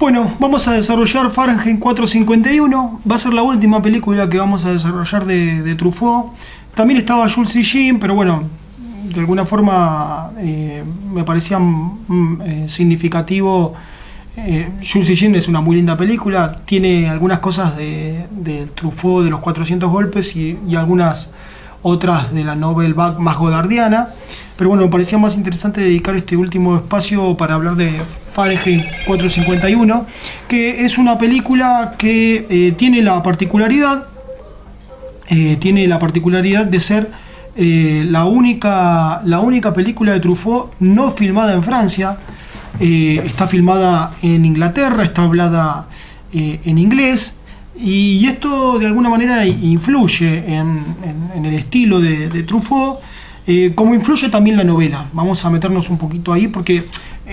Bueno, vamos a desarrollar Fahrenheit 451. Va a ser la última película que vamos a desarrollar de Truffaut. También estaba Jules Sijin, pero bueno, de alguna forma me parecía significativo. Jules Sijin es una muy linda película. Tiene algunas cosas de Truffaut, de los 400 golpes, y algunas otras de la Nouvelle Vague más godardiana. Pero bueno, me parecía más interesante dedicar este último espacio para hablar de Fahrenheit 451, que es una película que tiene la particularidad de ser la única película de Truffaut no filmada en Francia. Está filmada en Inglaterra, está hablada en inglés, y esto de alguna manera influye en el estilo de Truffaut, como influye también la novela. Vamos a meternos un poquito ahí porque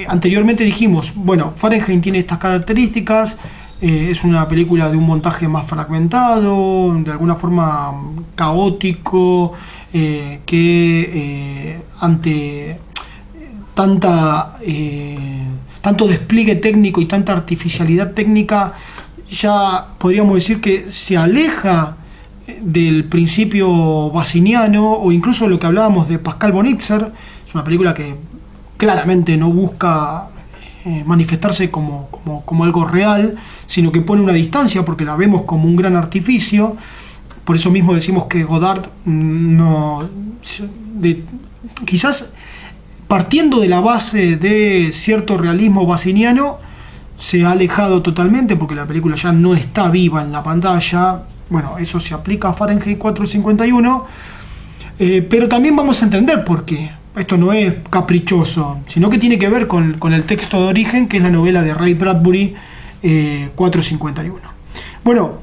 anteriormente dijimos, bueno, Fahrenheit tiene estas características, es una película de un montaje más fragmentado, de alguna forma caótico, que ante tanto despliegue técnico y tanta artificialidad técnica, ya podríamos decir que se aleja del principio basiniano, o incluso lo que hablábamos de Pascal Bonitzer. Es una película que claramente no busca manifestarse como algo real, sino que pone una distancia porque la vemos como un gran artificio. Por eso mismo decimos que Godard quizás partiendo de la base de cierto realismo basiniano, se ha alejado totalmente porque la película ya no está viva en la pantalla. Bueno, eso se aplica a Fahrenheit 451, pero también vamos a entender por qué. Esto no es caprichoso, sino que tiene que ver con el texto de origen, que es la novela de Ray Bradbury, 451. Bueno,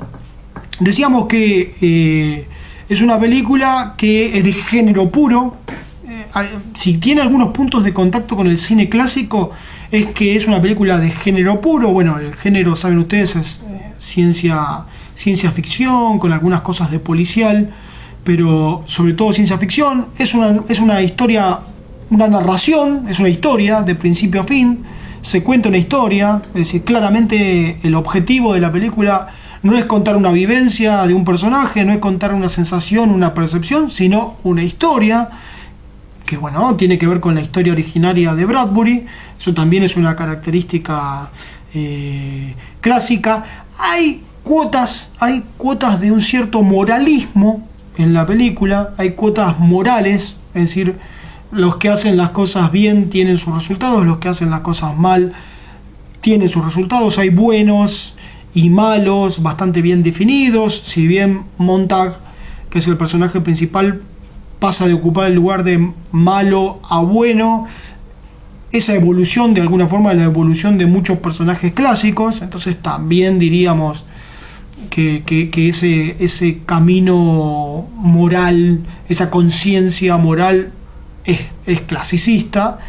decíamos que es una película que es de género puro. Si tiene algunos puntos de contacto con el cine clásico, es que es una película de género puro. Bueno, el género, saben ustedes, es ciencia ficción, con algunas cosas de policial, pero sobre todo ciencia ficción. Es una historia, una narración, es una historia de principio a fin. Se cuenta una historia, es decir, claramente el objetivo de la película no es contar una vivencia de un personaje, no es contar una sensación, una percepción, sino una historia que, bueno, tiene que ver con la historia originaria de Bradbury. Eso también es una característica clásica. Hay cuotas de un cierto moralismo en la película, hay cuotas morales, es decir, los que hacen las cosas bien tienen sus resultados, los que hacen las cosas mal tienen sus resultados. Hay buenos y malos bastante bien definidos. Si bien Montag, que es el personaje principal, pasa de ocupar el lugar de malo a bueno, esa evolución de alguna forma es la evolución de muchos personajes clásicos. Entonces también diríamos que ese camino moral, esa conciencia moral es clasicista.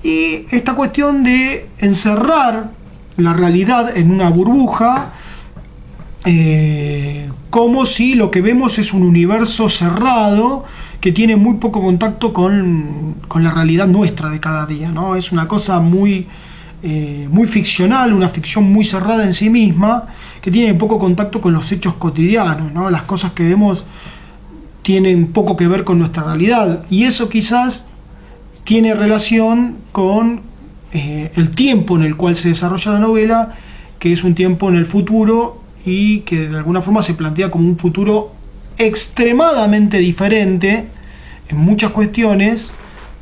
Y esta cuestión de encerrar la realidad en una burbuja, como si lo que vemos es un universo cerrado que tiene muy poco contacto con la realidad nuestra de cada día, ¿no? Es una cosa muy ficcional, una ficción muy cerrada en sí misma, que tiene poco contacto con los hechos cotidianos, ¿no? Las cosas que vemos tienen poco que ver con nuestra realidad, y eso quizás tiene relación con el tiempo en el cual se desarrolla la novela, que es un tiempo en el futuro, y que de alguna forma se plantea como un futuro extremadamente diferente en muchas cuestiones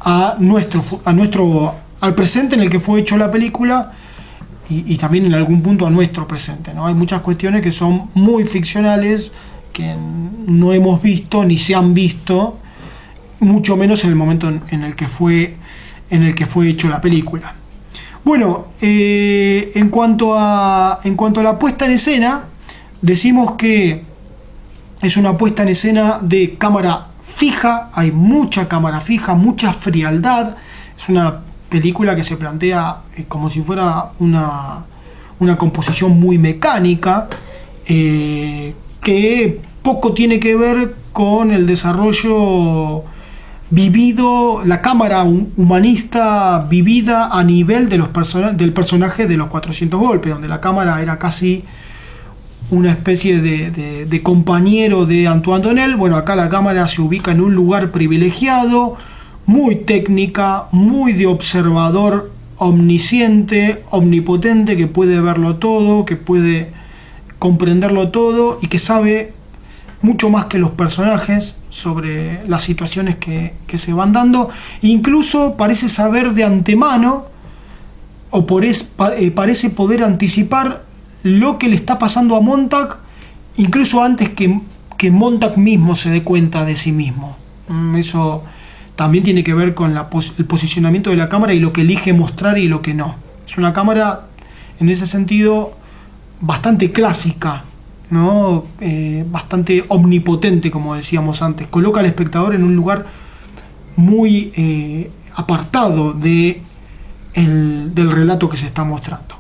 al presente en el que fue hecho la película, y también en algún punto a nuestro presente, ¿no? Hay muchas cuestiones que son muy ficcionales, que no hemos visto ni se han visto, mucho menos en el momento en el que fue hecho la película. Bueno, en cuanto a la puesta en escena, decimos que es una puesta en escena de cámara fija. Hay mucha cámara fija, mucha frialdad. Es una película que se plantea como si fuera una composición muy mecánica, que poco tiene que ver con el desarrollo vivido, la cámara humanista vivida a nivel de del personaje de los 400 golpes, donde la cámara era casi una especie de compañero de Antoine Donnell. Bueno, acá la cámara se ubica en un lugar privilegiado, muy técnica, muy de observador omnisciente, omnipotente, que puede verlo todo, que puede comprenderlo todo y que sabe mucho más que los personajes sobre las situaciones que se van dando. Incluso parece saber de antemano o parece poder anticipar lo que le está pasando a Montag, incluso antes que Montag mismo se dé cuenta de sí mismo. Eso también tiene que ver con el posicionamiento de la cámara y lo que elige mostrar y lo que no. Es una cámara, en ese sentido, bastante clásica, ¿no? Bastante omnipotente, como decíamos antes. Coloca al espectador en un lugar muy apartado del relato que se está mostrando.